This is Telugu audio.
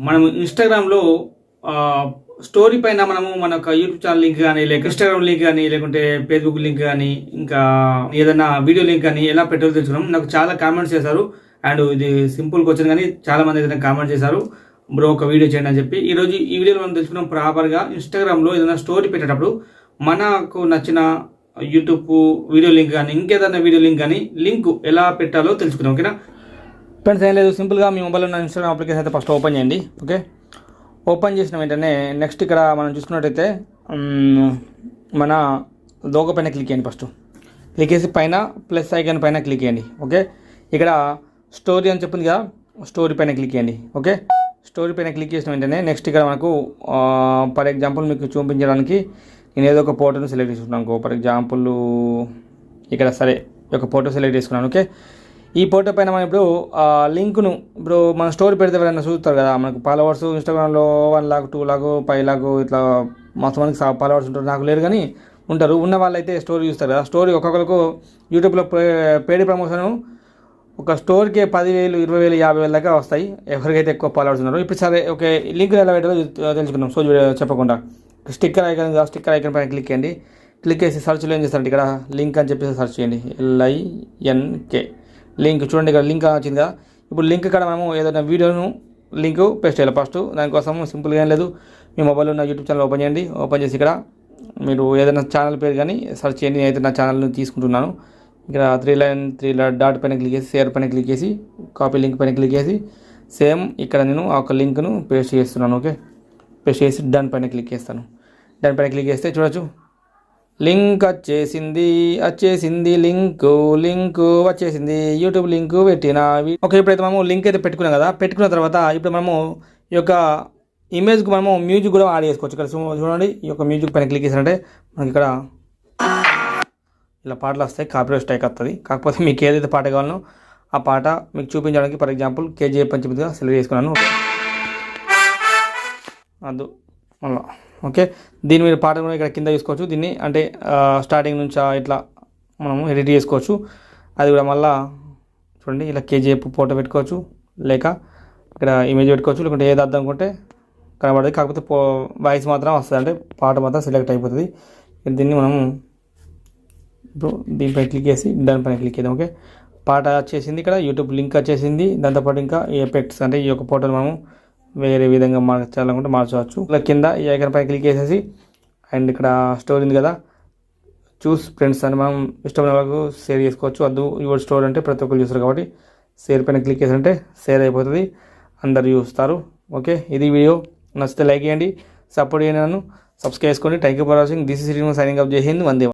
మనం ఇన్స్టాగ్రామ్లో స్టోరీ పైన మనము మన యూట్యూబ్ ఛానల్ లింక్ కానీ లేక ఇన్స్టాగ్రామ్ లింక్ కానీ లేకుంటే ఫేస్బుక్ లింక్ కానీ ఇంకా ఏదైనా వీడియో లింక్ కానీ ఎలా పెట్టాలో తెలుసుకున్నాం. నాకు చాలా కామెంట్స్ చేశారు. అండ్ ఇది సింపుల్ క్వశ్చన్ కానీ చాలా మంది ఏదైనా కామెంట్ చేశారు, బ్రో ఒక వీడియో చేయండి అని చెప్పి. ఈరోజు ఈ వీడియోలో మనం తెలుసుకున్నాం ప్రాపర్గా ఇన్స్టాగ్రామ్లో ఏదైనా స్టోరీ పెట్టేటప్పుడు మనకు నచ్చిన యూట్యూబ్ వీడియో లింక్ కానీ ఇంకేదైనా వీడియో లింక్ కానీ లింక్ ఎలా పెట్టాలో తెలుసుకుందాం. ఓకేనా ఫ్రెండ్స్, ఏం లేదు, సింపుల్గా మీ మొబైల్లో ఉన్న ఇన్స్టాగ్రామ్ అప్లికేషన్ అయితే ఫస్ట్ ఓపెన్ చేయండి. ఓకే, ఓపెన్ చేసిన వెంటనే నెక్స్ట్ ఇక్కడ మనం చూసుకున్నట్టయితే మన లోగో పైన క్లిక్ చేయండి. ఫస్ట్ క్లిక్ చేసి పైన ప్లస్ ఐకాన్ పైన క్లిక్ చేయండి. ఓకే, ఇక్కడ స్టోరీ అని చెప్పింది కదా, స్టోరీ పైన క్లిక్ చేయండి. ఓకే, స్టోరీ పైన క్లిక్ చేసిన వెంటనే నెక్స్ట్ ఇక్కడ మనకు ఫర్ ఎగ్జాంపుల్ మీకు చూపించడానికి నేను ఏదో ఒక ఫోటోను సెలెక్ట్ చేసుకున్నాను. ఫర్ ఎగ్జాంపుల్ ఇక్కడ సరే ఒక ఫోటో సెలెక్ట్ చేసుకున్నాను. ఓకే, ఈ ఫోటో పైన మనం ఇప్పుడు లింక్ను ఇప్పుడు మన స్టోరీ పెడితే ఎవరైనా చూస్తారు కదా, మనకు ఫాలోవర్స్ ఇన్స్టాగ్రామ్లో 1 lakh 2 lakh 5 lakh ఇట్లా మొత్తం మందికి ఫాలోవర్స్ ఉంటారు. నాకు లేరు కానీ ఉంటారు. ఉన్న వాళ్ళైతే స్టోరీ చూస్తారు కదా. స్టోరీ ఒక్కొక్కరికి యూట్యూబ్లో పేడ్ ప్రమోషన్ ఒక స్టోరీకి 10,000 20,000 50,000 దాకా వస్తాయి ఎవరికైతే ఎక్కువ ఫాలోవర్స్ ఉన్నారో. ఇప్పుడు సరే ఓకే, లింక్ ఎలా పెట్టాలో తెలుసుకుందాం. సో చెప్పకుండా స్టిక్కర్ ఐకాన్ పైన క్లిక్ చేయండి. క్లిక్ చేసి సర్చ్లో ఏం చేస్తారంటే ఇక్కడ లింక్ అని చెప్పేసి సర్చ్ చేయండి. LINK link. చూడండి ఇక్కడ లింక్ వచ్చింది కదా. ఇప్పుడు లింక్ ఇక్కడ మనము ఏదైనా వీడియోను లింక్ పేస్ట్ చేయాలి. ఫస్ట్ దానికోసం సింపుల్గా ఏం లేదు, మీ మొబైల్లో ఉన్న యూట్యూబ్ ఛానల్ ఓపెన్ చేయండి. ఓపెన్ చేసి ఇక్కడ మీరు ఏదైనా ఛానల్ పేరు కానీ సెర్చ్ చేయండి. నేనైతే నా ఛానల్ని తీసుకుంటున్నాను. ఇక్కడ 3 డాట్ పైన క్లిక్ చేసి షేర్ పైన క్లిక్ చేసి కాపీ లింక్ పైన క్లిక్ చేసి సేమ్ ఇక్కడ నేను ఆ ఒక లింక్ను పేస్ట్ చేస్తున్నాను. ఓకే, పేస్ట్ చేసి డన్ పైన క్లిక్ చేస్తాను. డన్ పైన క్లిక్ చేస్తే చూడొచ్చు లింక్ వచ్చేసింది లింక్ వచ్చేసింది, యూట్యూబ్ లింక్ పెట్టిన. ఓకే, ఇప్పుడైతే మనము లింక్ అయితే పెట్టుకున్నాం కదా. పెట్టుకున్న తర్వాత ఇప్పుడు మనము ఈ యొక్క ఇమేజ్కి మనము మ్యూజిక్ కూడా యాడ్ చేసుకోవచ్చు. ఇక్కడ చూడండి, ఈ యొక్క మ్యూజిక్ పైన క్లిక్ చేసినట్టే మనకి ఇక్కడ ఇలా పాటలు వస్తాయి. కాపీరైట్ స్ట్రైక్ వస్తుంది. కాకపోతే మీకు ఏదైతే పాట కావాలనో ఆ పాట మీకు చూపించడానికి ఫర్ ఎగ్జాంపుల్ KGF పంచమిగా సెలెక్ట్ చేసుకున్నాను. అదు మళ్ళీ ఓకే, దీని మీద పాట కూడా ఇక్కడ కింద చూసుకోవచ్చు. దీన్ని అంటే స్టార్టింగ్ నుంచి ఇట్లా మనము ఎడిట్ చేసుకోవచ్చు. అది కూడా మళ్ళీ చూడండి ఇలా KGF ఫోటో పెట్టుకోవచ్చు, లేక ఇక్కడ ఇమేజ్ పెట్టుకోవచ్చు, లేకుంటే ఏది అర్థం అనుకుంటే కనబడుతుంది. కాకపోతే వాయిస్ మాత్రం వస్తుంది, అంటే పాట మాత్రం సెలెక్ట్ అయిపోతుంది. దీన్ని మనము ఇప్పుడు దీనిపై క్లిక్ చేసి దానిపైన క్లిక్ చేద్దాం. ఓకే, పాట వచ్చేసింది, ఇక్కడ యూట్యూబ్ లింక్ వచ్చేసింది. దాంతోపాటు ఇంకా ఎఫెక్ట్స్ అంటే ఈ యొక్క ఫోటోలు మనము వేరే విధంగా మార్చాలనుకుంటే మార్చవచ్చు. ఇలా కింద ఈ ఐకాన్ పైన క్లిక్ చేసేసి అండ్ ఇక్కడ స్టోర్ ఉంది కదా, చూస్ ఫ్రెండ్స్ అని మనం ఇష్టమైన వాళ్ళకు షేర్ చేసుకోవచ్చు. వద్దు యువర్ స్టోర్ అంటే ప్రతి ఒక్కరు చూస్తారు కాబట్టి షేర్ పైన క్లిక్ చేసారంటే షేర్ అయిపోతుంది, అందరు చూస్తారు. ఓకే, ఇది వీడియో నచ్చితే లైక్ చేయండి, సపోర్ట్ చేయండి, నన్ను సబ్స్క్రైబ్ చేసుకోండి. Thank you for watching. This is signing up. జై హింద్, వందే.